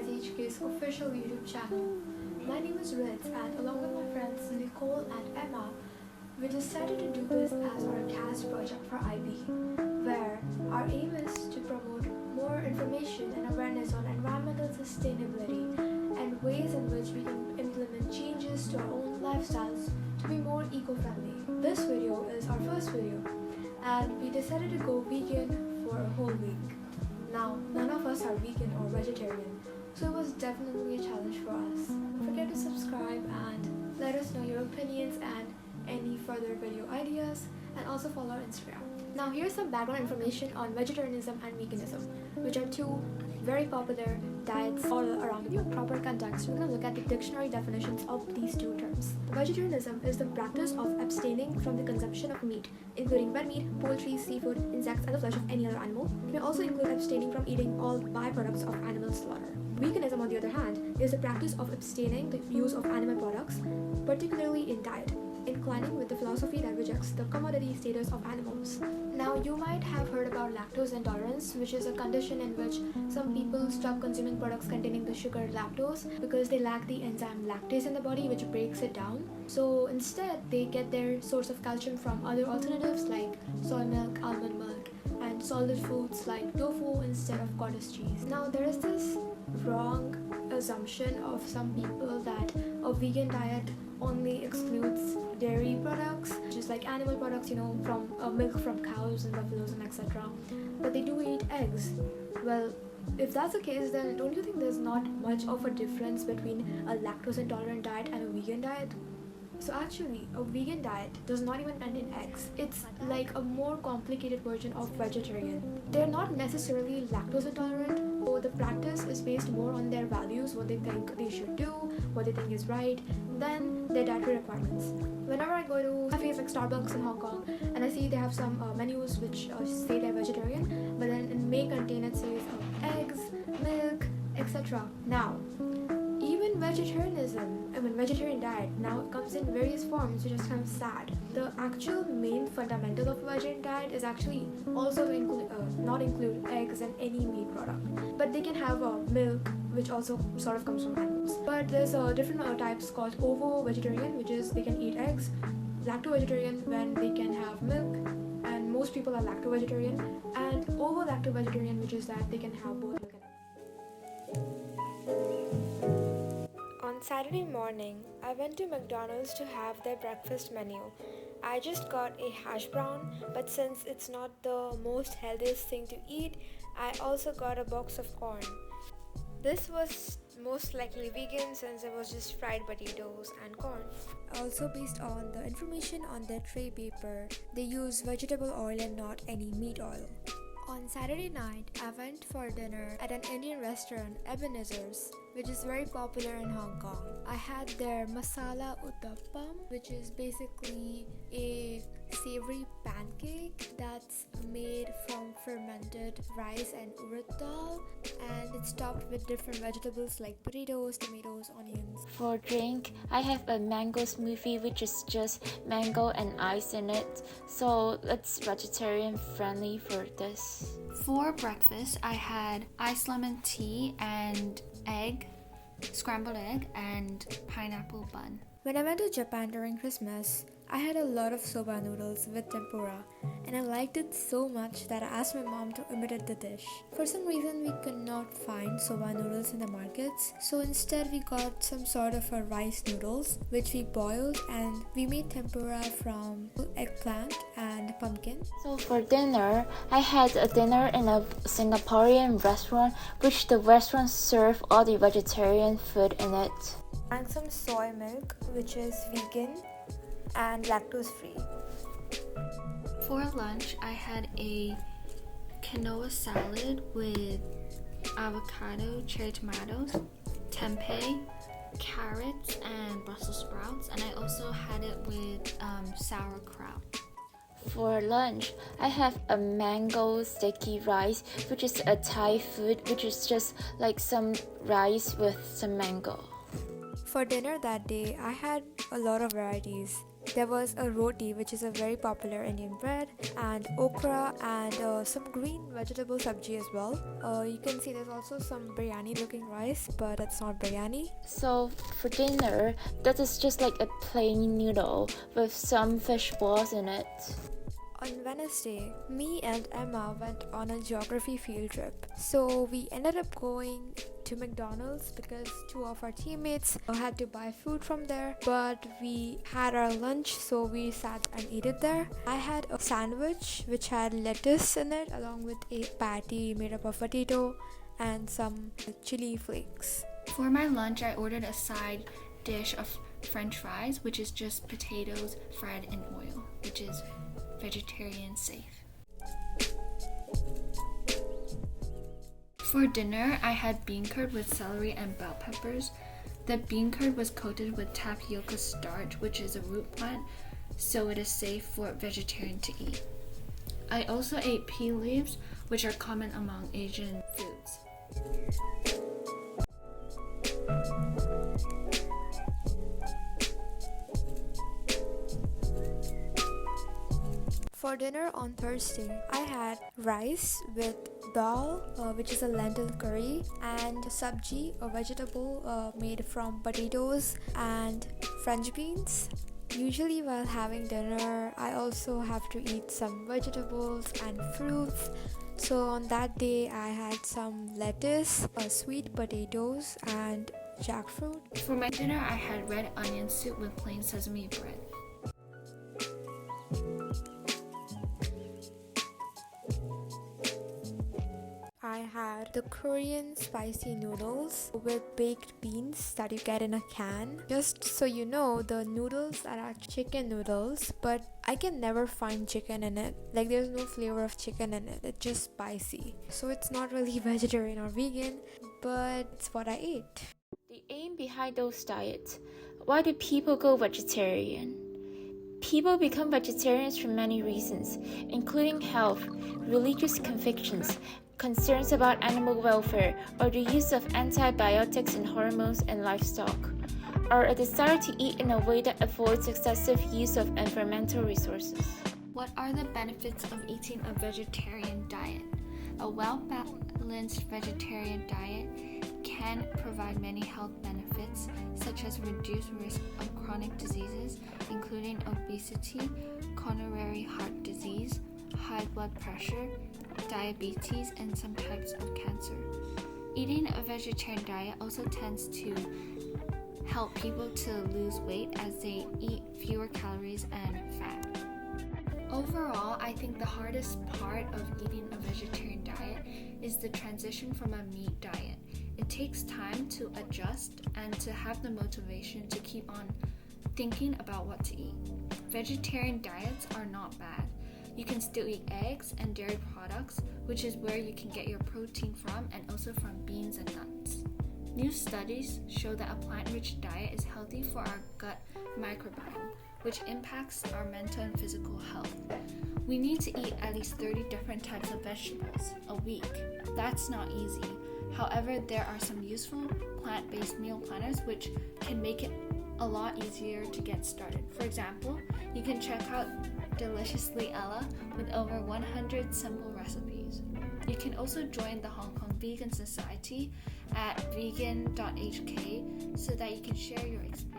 Earthwise HK's official YouTube channel. My name is Ritz, and along with my friends Nicole and Emma, we decided to do this as our CAS project for IB, where our aim is to promote more information and awareness on environmental sustainability and ways in which we can implement changes to our own lifestyles to be more eco-friendly. This video is our first video, and we decided to go vegan for a whole week. Now, none of us are vegan or vegetarian, so it was definitely a challenge for us. Don't forget to subscribe and let us know your opinions and any further video ideas, and also follow our Instagram. Now here's some background information on vegetarianism and veganism, which are two very popular diets all around. To give you a proper context, we're going to look at the dictionary definitions of these two terms. Vegetarianism is the practice of abstaining from the consumption of meat, including red meat, poultry, seafood, insects, and the flesh of any other animal. It may also include abstaining from eating all byproducts of animal slaughter. Veganism, on the other hand, is the practice of abstaining the use of animal products, particularly in diet, inclining with the philosophy that rejects the commodity status of animals. Now, you might have heard about lactose intolerance, which is a condition in which some people stop consuming products containing the sugar lactose because they lack the enzyme lactase in the body, which breaks it down. So instead, they get their source of calcium from other alternatives like soy milk, almond milk, and solid foods like tofu instead of cottage cheese. Now, there is this wrong assumption of some people that a vegan diet only excludes dairy products, just like animal products, from milk from cows and buffaloes and etc. But they do eat eggs. Well, if that's the case, then don't you think there's not much of a difference between a lactose intolerant diet and a vegan diet? So actually, a vegan diet does not even contain eggs. It's like a more complicated version of vegetarian. They're not necessarily lactose intolerant, so the practice is based more on their values, what they think they should do, what they think is right, than their dietary requirements. Whenever I go to cafes like Starbucks in Hong Kong, and I see they have some menus which say they're vegetarian, but then it may contain, it says eggs, milk, etc. Now, even vegetarian diet now comes in various forms, which is kind of sad. The actual main fundamental of vegetarian diet is actually also to not include eggs and any meat product, but they can have milk, which also sort of comes from animals. But there's different types called ovo-vegetarian, which is they can eat eggs, lacto-vegetarian when they can have milk, and most people are lacto-vegetarian, and ovo-lacto-vegetarian, which is that they can have both milk and eggs. On Saturday morning, I went to McDonald's to have their breakfast menu. I just got a hash brown, but since it's not the most healthiest thing to eat, I also got a box of corn. This was most likely vegan since it was just fried potatoes and corn. Also, based on the information on their tray paper, they use vegetable oil and not any meat oil. On Saturday night, I went for dinner at an Indian restaurant, Ebenezer's, which is very popular in Hong Kong. I had their masala uttappam, which is basically a savory pancake that's made from fermented rice and urad dal, and it's topped with different vegetables like potatoes, tomatoes, onions. For drink, I have a mango smoothie, which is just mango and ice in it, so it's vegetarian friendly for this. For breakfast, I had iced lemon tea and scrambled egg, and pineapple bun. When I went to Japan during Christmas, I had a lot of soba noodles with tempura, and I liked it so much that I asked my mom to imitate the dish. For some reason, we could not find soba noodles in the markets, so instead we got some sort of a rice noodles, which we boiled, and we made tempura from eggplant and pumpkin. So for dinner, I had a dinner in a Singaporean restaurant, which the restaurant served all the vegetarian food in it. And some soy milk, which is vegan and lactose free. For lunch, I had a quinoa salad with avocado, cherry tomatoes, tempeh, carrots, and Brussels sprouts, and I also had it with sauerkraut. For lunch, I have a mango sticky rice, which is a Thai food, which is just like some rice with some mango. For dinner that day, I had a lot of varieties. There was a roti, which is a very popular Indian bread, and okra, and some green vegetable sabji as well. You can see there's also some biryani looking rice, but it's not biryani. So for dinner, that is just like a plain noodle with some fish balls in it. On Wednesday, me and Emma went on a geography field trip. So we ended up going to McDonald's because two of our teammates had to buy food from there, but we had our lunch, so we sat and ate it there. I had a sandwich which had lettuce in it along with a patty made up of potato and some chili flakes. For my lunch, I ordered a side dish of French fries, which is just potatoes fried in oil, which is vegetarian safe. For dinner, I had bean curd with celery and bell peppers. The bean curd was coated with tapioca starch, which is a root plant, so it is safe for vegetarian to eat. I also ate pea leaves, which are common among Asian foods. For dinner on Thursday, I had rice with dal, which is a lentil curry, and sabji, a vegetable made from potatoes and French beans. Usually while having dinner, I also have to eat some vegetables and fruits. So on that day, I had some lettuce, sweet potatoes, and jackfruit. For my dinner, I had red onion soup with plain sesame bread. I had the Korean spicy noodles with baked beans that you get in a can. Just so you know, the noodles are actually chicken noodles, but I can never find chicken in it. Like, there's no flavor of chicken in it. It's just spicy. So it's not really vegetarian or vegan, but it's what I ate. The aim behind those diets. Why do people go vegetarian? People become vegetarians for many reasons, including health, religious convictions, concerns about animal welfare, or the use of antibiotics and hormones and livestock, or a desire to eat in a way that avoids excessive use of environmental resources. What are the benefits of eating a vegetarian diet? A well-balanced vegetarian diet can provide many health benefits, such as reduced risk of chronic diseases, including obesity, coronary heart disease, high blood pressure, diabetes, and some types of cancer. Eating a vegetarian diet also tends to help people to lose weight as they eat fewer calories and fat. Overall, I think the hardest part of eating a vegetarian diet is the transition from a meat diet. It takes time to adjust and to have the motivation to keep on thinking about what to eat. Vegetarian diets are not bad. You can still eat eggs and dairy products, which is where you can get your protein from, and also from beans and nuts. New studies show that a plant-rich diet is healthy for our gut microbiome, which impacts our mental and physical health. We need to eat at least 30 different types of vegetables a week. That's not easy. However, there are some useful plant-based meal planners which can make it a lot easier to get started. For example, you can check out Deliciously Ella with over 100 simple recipes. You can also join the Hong Kong Vegan Society at vegan.hk so that you can share your experience